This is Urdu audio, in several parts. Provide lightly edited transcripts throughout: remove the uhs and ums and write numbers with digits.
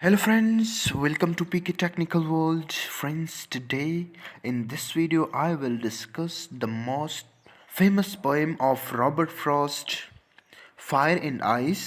Hello friends, welcome to PK Technical World. Friends, today in this video I will discuss the most famous poem of Robert Frost, Fire and Ice.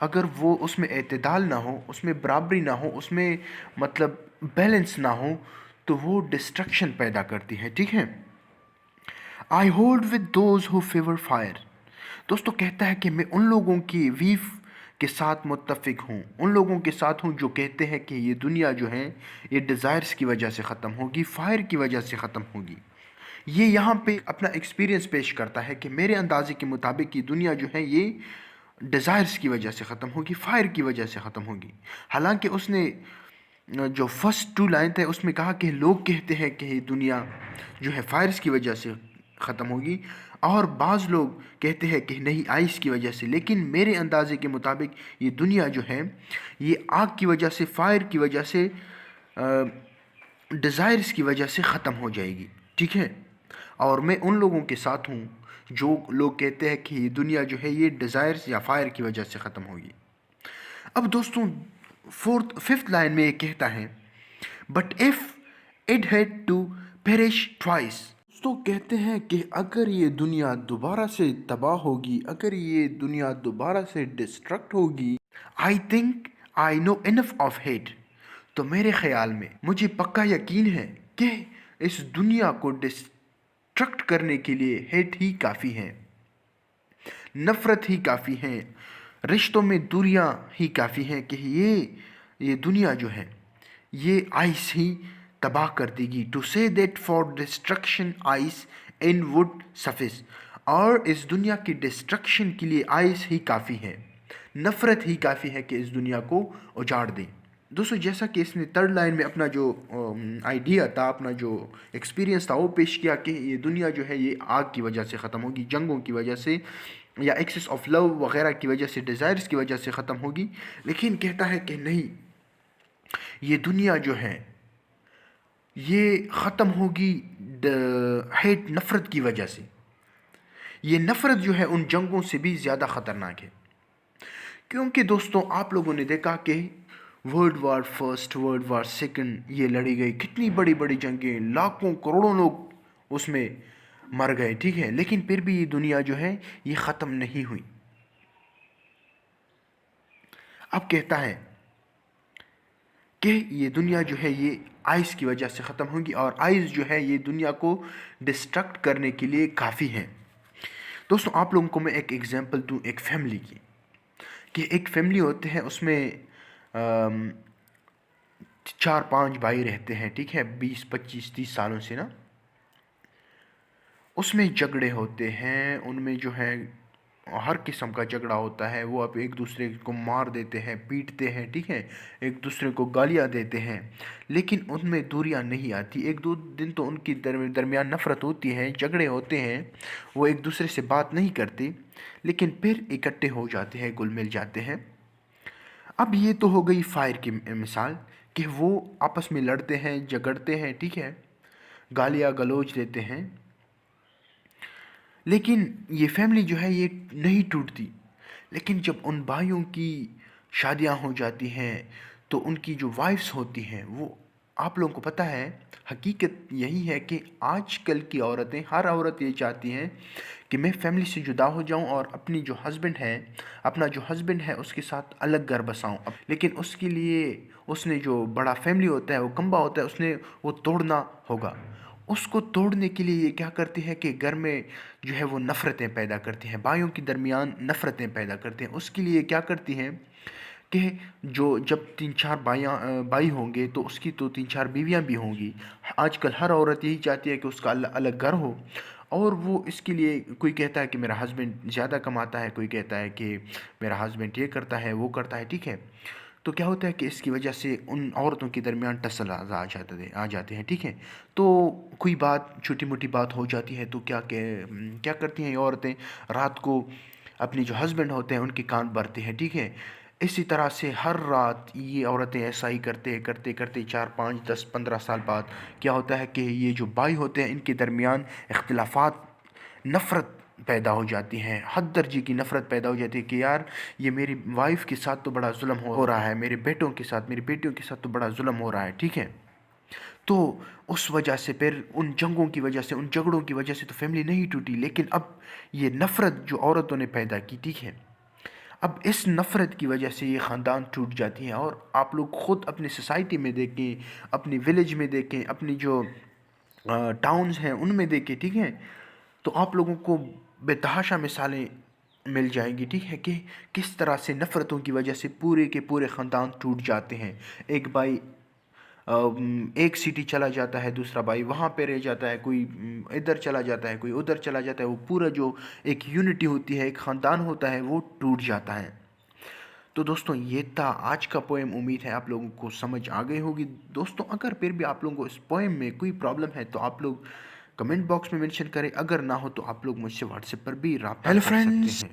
اگر وہ اس میں اعتدال نہ ہو، اس میں برابری نہ ہو، اس میں مطلب بیلنس نہ ہو، تو وہ ڈسٹرکشن پیدا کرتی ہے، ٹھیک ہے. I hold with those who favour fire. دوستو کہتا ہے کہ میں ان لوگوں کی ویف کے ساتھ متفق ہوں، ان لوگوں کے ساتھ ہوں جو کہتے ہیں کہ یہ دنیا جو ہے یہ ڈیزائرز کی وجہ سے ختم ہوگی، فائر کی وجہ سے ختم ہوگی. یہ یہاں پہ اپنا ایکسپیرینس پیش کرتا ہے کہ میرے اندازے کے مطابق یہ دنیا جو ہے یہ ڈیزائرز کی وجہ سے ختم ہوگی، فائر کی وجہ سے ختم ہوگی. حالانکہ اس نے جو فرسٹ 2 لائن تھے اس میں کہا کہ لوگ کہتے ہیں کہ یہ دنیا جو ہے فائرز کی وجہ سے ختم ہوگی، اور بعض لوگ کہتے ہیں کہ نہیں آئس کی وجہ سے. لیکن میرے اندازے کے مطابق یہ دنیا جو ہے یہ آگ کی وجہ سے، فائر کی وجہ سے، ڈیزائرز کی وجہ سے ختم ہو جائے گی، ٹھیک ہے. اور میں ان لوگوں کے ساتھ ہوں جو لوگ کہتے ہیں کہ یہ دنیا جو ہے یہ ڈیزائرز یا فائر کی وجہ سے ختم ہوگی. اب دوستوں 5th لائن میں یہ کہتا ہے but if it had to perish twice. دوستوں کہتے ہیں کہ اگر یہ دنیا دوبارہ سے تباہ ہوگی، اگر یہ دنیا دوبارہ سے ڈسٹرکٹ ہوگی، I think I know enough of hate. تو میرے خیال میں مجھے پکا یقین ہے کہ اس دنیا کو ڈسٹرکٹ کرنے کے لیے ہیٹ ہی کافی ہے، نفرت ہی کافی ہے، رشتوں میں دوریاں ہی کافی ہیں کہ یہ دنیا جو ہے یہ آئس ہی تباہ کر دے گی. To say that for destruction ice in would suffice. اور اس دنیا کی ڈسٹرکشن کے لیے آئس ہی کافی ہے، نفرت ہی کافی ہے کہ اس دنیا کو اجاڑ دیں. دوستو جیسا کہ اس نے 3rd لائن میں اپنا جو آئیڈیا تھا، اپنا جو ایکسپیرینس تھا وہ پیش کیا کہ یہ دنیا جو ہے یہ آگ کی وجہ سے ختم ہوگی، جنگوں کی وجہ سے یا ایکسس آف لو وغیرہ کی وجہ سے، ڈیزائرز کی وجہ سے ختم ہوگی. لیکن کہتا ہے کہ نہیں، یہ دنیا جو ہے یہ ختم ہوگی ہیٹ، نفرت کی وجہ سے. یہ نفرت جو ہے ان جنگوں سے بھی زیادہ خطرناک ہے، کیونکہ دوستوں آپ لوگوں نے دیکھا کہ world war first, world war second یہ لڑی گئی، کتنی بڑی بڑی جنگیں، لاکھوں کروڑوں لوگ اس میں مر گئے، ٹھیک ہے. لیکن پھر بھی یہ دنیا جو ہے یہ ختم نہیں ہوئی. اب کہتا ہے کہ یہ دنیا جو ہے یہ آئس کی وجہ سے ختم ہوگی، اور آئس جو ہے یہ دنیا کو ڈسٹرکٹ کرنے کے لیے کافی ہے. دوستوں آپ لوگوں کو میں ایک ایگزامپل دوں ایک فیملی کی، کہ ایک فیملی ہوتے ہیں، اس میں 4-5 بھائی رہتے ہیں، ٹھیک ہے، 20-25-30 سالوں سے نا. اس میں جھگڑے ہوتے ہیں، ان میں جو ہے ہر قسم کا جھگڑا ہوتا ہے. وہ اب ایک دوسرے کو مار دیتے ہیں، پیٹتے ہیں، ٹھیک ہے، ایک دوسرے کو گالیاں دیتے ہیں. لیکن ان میں دوریاں نہیں آتی. 1-2 دن تو ان کی درمیان نفرت ہوتی ہے، جھگڑے ہوتے ہیں، وہ ایک دوسرے سے بات نہیں کرتے، لیکن پھر اکٹھے ہو جاتے ہیں، گل مل جاتے ہیں. اب یہ تو ہو گئی فائر کی مثال کہ وہ آپس میں لڑتے ہیں، جھگڑتے ہیں، ٹھیک ہے، گالیاں گلوچ دیتے ہیں. لیکن یہ فیملی جو ہے یہ نہیں ٹوٹتی. لیکن جب ان بھائیوں کی شادیاں ہو جاتی ہیں تو ان کی جو وائفس ہوتی ہیں وہ، آپ لوگوں کو پتہ ہے حقیقت یہی ہے کہ آج کل کی عورتیں، ہر عورت یہ چاہتی ہیں کہ میں فیملی سے جدا ہو جاؤں اور اپنی جو ہسبینڈ ہے، اپنا جو ہسبینڈ ہے اس کے ساتھ الگ گھر بساؤں. لیکن اس کے لیے اس نے جو بڑا فیملی ہوتا ہے، وہ کمبا ہوتا ہے، اس نے وہ توڑنا ہوگا. اس کو توڑنے کے لیے یہ کیا کرتی ہے کہ گھر میں جو ہے وہ نفرتیں پیدا کرتی ہیں، بھائیوں کے درمیان نفرتیں پیدا کرتی ہیں. اس کے لیے کیا کرتی ہیں کہ جو جب 3-4 بھائی ہوں گے تو اس کی تو 3-4 بیویاں بھی ہوں گی. آج کل ہر عورت یہی چاہتی ہے کہ اس کا الگ گھر ہو، اور وہ اس کے لیے کوئی کہتا ہے کہ میرا ہسبینڈ زیادہ کماتا ہے، کوئی کہتا ہے کہ میرا ہسبینڈ یہ کرتا ہے، وہ کرتا ہے، ٹھیک ہے. تو کیا ہوتا ہے کہ اس کی وجہ سے ان عورتوں کے درمیان ٹسل آ جاتے ہیں، ٹھیک ہے. تو کوئی بات، چھوٹی موٹی بات ہو جاتی ہے تو کیا کرتی ہیں یہ عورتیں، رات کو اپنے جو ہسبینڈ ہوتے ہیں ان کے کان بھرتے ہیں، ٹھیک ہے. اسی طرح سے ہر رات یہ عورتیں ایسا ہی کرتے 4-5-10-15 سال بعد کیا ہوتا ہے کہ یہ جو بھائی ہوتے ہیں ان کے درمیان اختلافات، نفرت پیدا ہو جاتی ہیں، حد درجے کی نفرت پیدا ہو جاتی ہے کہ یار یہ میری وائف کے ساتھ تو بڑا ظلم ہو رہا ہے، میرے بیٹوں کے ساتھ، میری بیٹیوں کے ساتھ تو بڑا ظلم ہو رہا ہے، ٹھیک ہے. تو اس وجہ سے پھر ان جنگوں کی وجہ سے، ان جھگڑوں کی وجہ سے تو فیملی نہیں ٹوٹی، لیکن اب یہ نفرت جو عورتوں نے پیدا کی، ٹھیک ہے، اب اس نفرت کی وجہ سے یہ خاندان ٹوٹ جاتی ہیں، اور آپ لوگ خود اپنی سوسائٹی میں دیکھیں، اپنی ولیج میں دیکھیں، اپنی جو ٹاؤنز ہیں ان میں دیکھیں، ٹھیک ہے، تو آپ لوگوں کو بے تحاشا مثالیں مل جائیں گی، ٹھیک ہے، کہ کس طرح سے نفرتوں کی وجہ سے پورے کے پورے خاندان ٹوٹ جاتے ہیں۔ ایک بھائی ایک سٹی چلا جاتا ہے، دوسرا بھائی وہاں پہ رہ جاتا ہے، کوئی ادھر چلا جاتا ہے، کوئی ادھر چلا جاتا ہے، وہ پورا جو ایک یونٹی ہوتی ہے، ایک خاندان ہوتا ہے، وہ ٹوٹ جاتا ہے۔ تو دوستوں یہ تھا آج کا پوئم، امید ہے آپ لوگوں کو سمجھ آ گئی ہوگی۔ دوستوں اگر پھر بھی آپ لوگوں کو اس پوئم میں کوئی پرابلم ہے تو آپ لوگ کمنٹ باکس میں منشن کریں، اگر نہ ہو تو آپ لوگ مجھ سے واٹس ایپ پر بھی رابطہ کر سکتے ہیں۔